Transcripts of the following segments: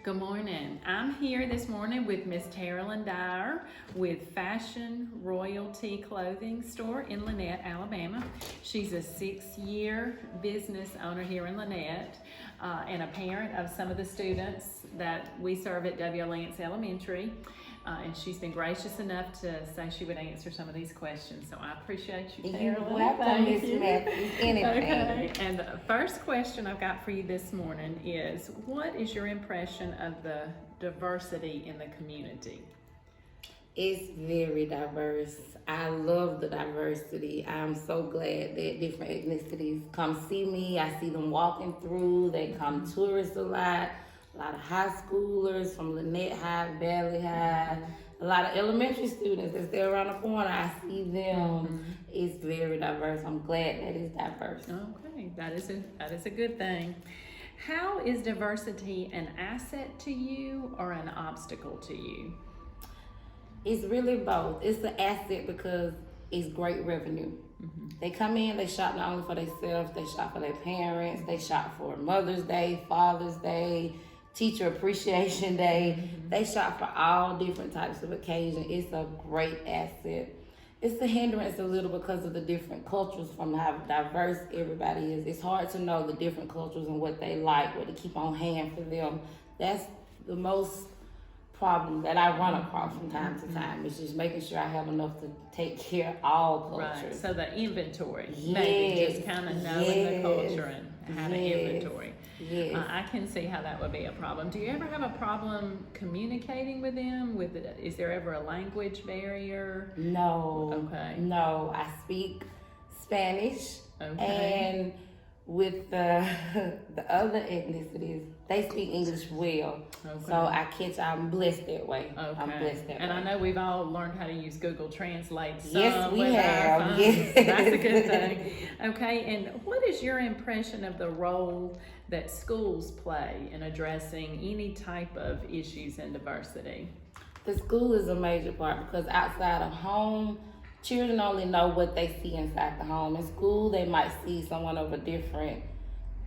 Good morning. I'm here this morning with Miss Terilyn Dyer with Fashion Royalty Clothing Store in Lanett, Alabama. She's a 6-year business owner here in Lanett and a parent of some of the students that we serve at W. Lance Elementary. And she's been gracious enough to say she would answer some of these questions. So I appreciate you, Terilyn. You're welcome, Miss Matthews. Anything. Okay. And the first question I've got for you this morning is, what is your impression of the diversity in the community? It's very diverse. I love the diversity. I'm so glad that different ethnicities come see me. I see them walking through. They come tourists a lot of high schoolers from Lanett High, Valley High, a lot of elementary students that's there around the corner. I see them. It's very diverse. I'm glad that it's diverse. Okay, that is a good thing. How is diversity an asset to you or an obstacle to you? It's really both. It's an asset because it's great revenue. They come in, they shop not only for themselves, they shop for their parents, they shop for Mother's Day, Father's Day, Teacher Appreciation Day. They shop for all different types of occasions. It's a great asset. It's a hindrance a little because of the different cultures from how diverse everybody is. It's hard to know the different cultures and what they like, what to keep on hand for them. That's the most problem that I run across from time to time. It's just making sure I have enough to take care of all cultures. Right, so the inventory, Yes, maybe just kind of knowing the yes, culture and how to inventory. Yes. I can see how that would be a problem. Do you ever have a problem communicating with them? Is there ever a language barrier? No. Okay. No, I speak Spanish. Okay. And with the other ethnicities, they speak English well. Okay. So I catch, I'm blessed that way. Okay. I'm blessed that and way. I know we've all learned how to use Google Translate. Yes, we with our have. phones. Yes. That's a good thing. Okay, and what is your impression of the role that schools play in addressing any type of issues in diversity? The school is a major part because outside of home, children only know what they see inside the home. In school, they might see someone of a different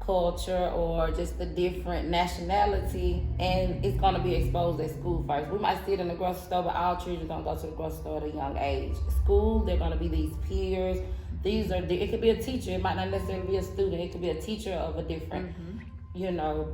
culture or just a different nationality, and it's going to be exposed at school first. We might see it in the grocery store, but all children don't go to the grocery store at a young age. School, they're going to be these peers. It could be a teacher. It might not necessarily be a student. It could be a teacher of a different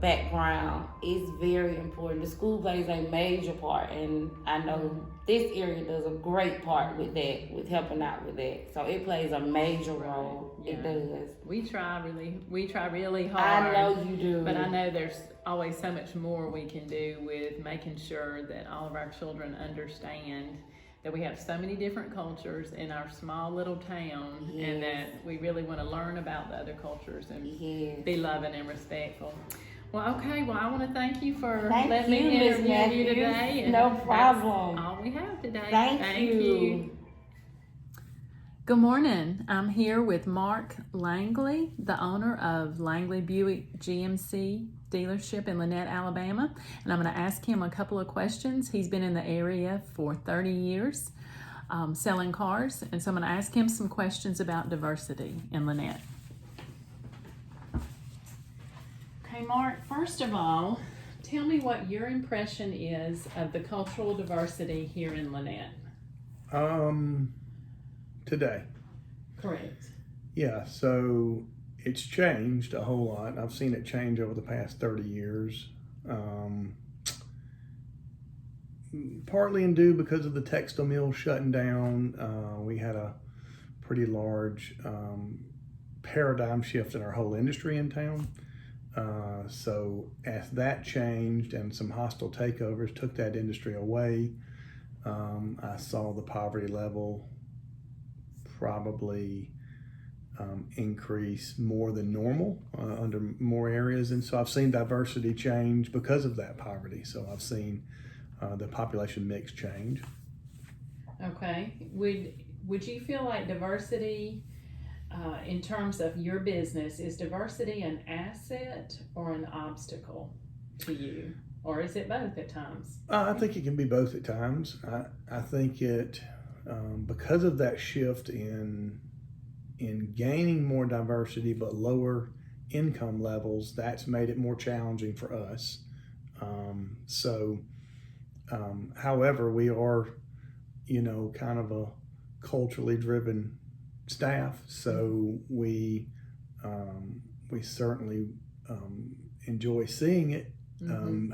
background. Is very important. The school plays a major part, and I know this area does a great part with that, with helping out with that. So it plays a major role. Yeah. It does. We try really hard. I know you do. But I know there's always so much more we can do with making sure that all of our children understand that we have so many different cultures in our small little town, and that we really want to learn about the other cultures and be loving and respectful. Well, okay. Well, I want to thank you for letting me interview you today. And no problem. That's all we have today. Thank you. Good morning. I'm here with Mark Langley, the owner of Langley Buick GMC dealership in Lanett, Alabama, and I'm going to ask him a couple of questions. He's been in the area for 30 years selling cars, and so I'm going to ask him some questions about diversity in Lanett. Okay, Mark, first of all, tell me what your impression is of the cultural diversity here in Lanett. Today. Correct. Yeah, so it's changed a whole lot. I've seen it change over the past 30 years. Partly in due because of the textile mill shutting down. We had a pretty large paradigm shift in our whole industry in town. So as that changed and some hostile takeovers took that industry away, I saw the poverty level probably increase more than normal under more areas, and so I've seen diversity change because of that poverty. So I've seen the population mix change. Okay. Would you feel like diversity, in terms of your business, is diversity an asset or an obstacle to you, or is it both at times? I think it can be both at times. I think it because of that shift in gaining more diversity but lower income levels, that's made it more challenging for us However, we are, kind of a culturally driven staff, so we certainly enjoy seeing it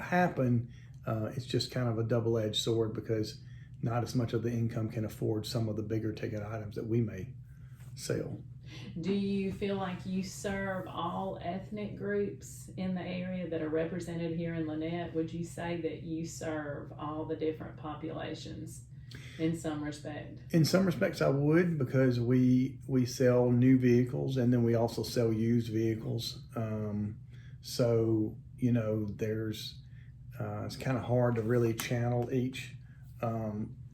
happen. It's just kind of a double-edged sword because not as much of the income can afford some of the bigger ticket items that we may sell. Do you feel like you serve all ethnic groups in the area that are represented here in Lynette? Would you say that you serve all the different populations in some respect? In some respects, I would, because we sell new vehicles and then we also sell used vehicles. So there's it's kind of hard to really channel each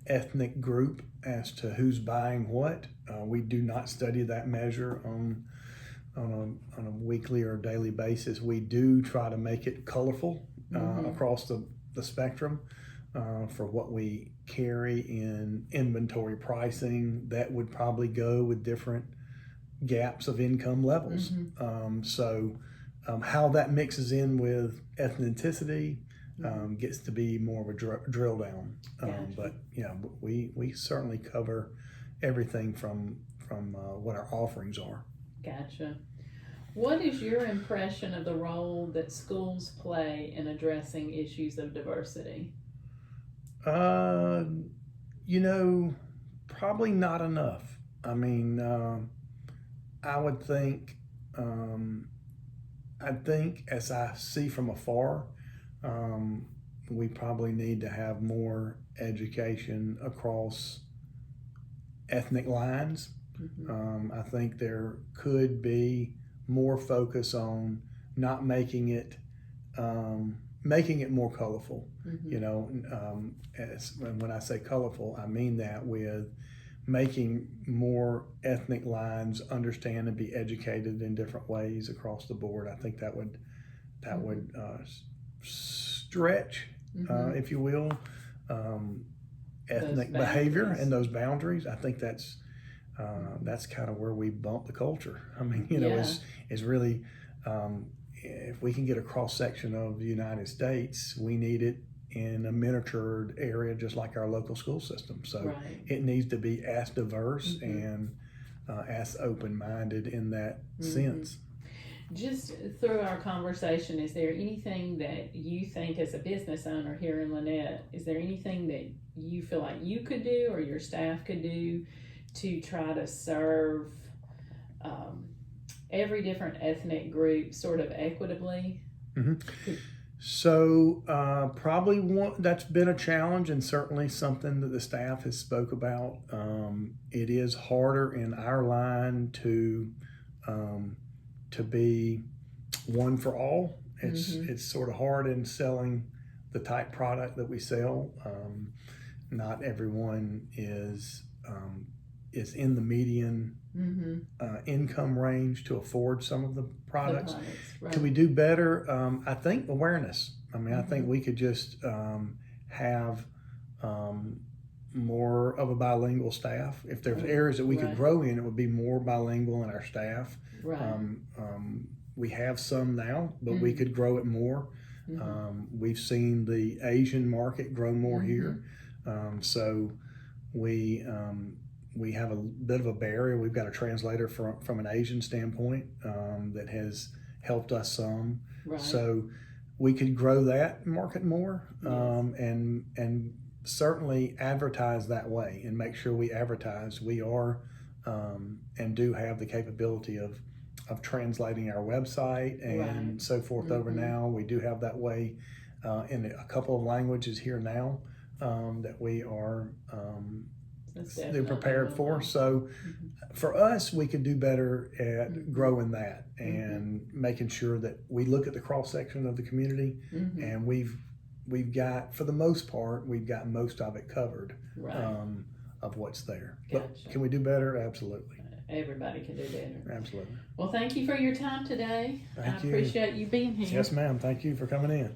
ethnic group as to who's buying what. We do not study that measure on a weekly or daily basis. We do try to make it colorful across the spectrum for what we carry in inventory pricing. That would probably go with different gaps of income levels. How that mixes in with ethnicity gets to be more of a drill down. Gotcha. But we certainly cover everything from what our offerings are. Gotcha. What is your impression of the role that schools play in addressing issues of diversity? Probably not enough. I mean, I would think, as I see from afar, we probably need to have more education across ethnic lines. I think there could be more focus on not making it more colorful. When I say colorful, I mean that with making more ethnic lines understand and be educated in different ways across the board. I think that would stretch, if you will, ethnic behavior and those boundaries. I think that's kind of where we bump the culture. I mean, it's really, if we can get a cross section of the United States, we need it in a miniatured area, just like our local school system. So it needs to be as diverse and as open-minded in that sense. Just through our conversation, is there anything that you think as a business owner here in Lynette, is there anything that you feel like you could do or your staff could do to try to serve every different ethnic group sort of equitably? So probably one that's been a challenge and certainly something that the staff has spoke about. It is harder in our line to be one for all. It's sort of hard in selling the type product that we sell. Not everyone is in the median income range to afford some of the products. Can we do better? I think awareness. I mean, I think we could just have more of a bilingual staff. If there's areas that we could grow in, it would be more bilingual in our staff. We have some now, but we could grow it more. We've seen the Asian market grow more here. So we have a bit of a barrier. We've got a translator from an Asian standpoint that has helped us some. So we could grow that market more and certainly advertise that way and make sure we advertise. We are and do have the capability of translating our website and so forth over now. We do have that way in a couple of languages here now that we are they're prepared for. So for us, we could do better at growing that and making sure that we look at the cross section of the community and we've got, for the most part, we've got most of it covered of what's there. But can we do better? Absolutely. Everybody can do better. Absolutely. Well, thank you for your time today. Thank you. I appreciate you being here. Yes, ma'am. Thank you for coming in.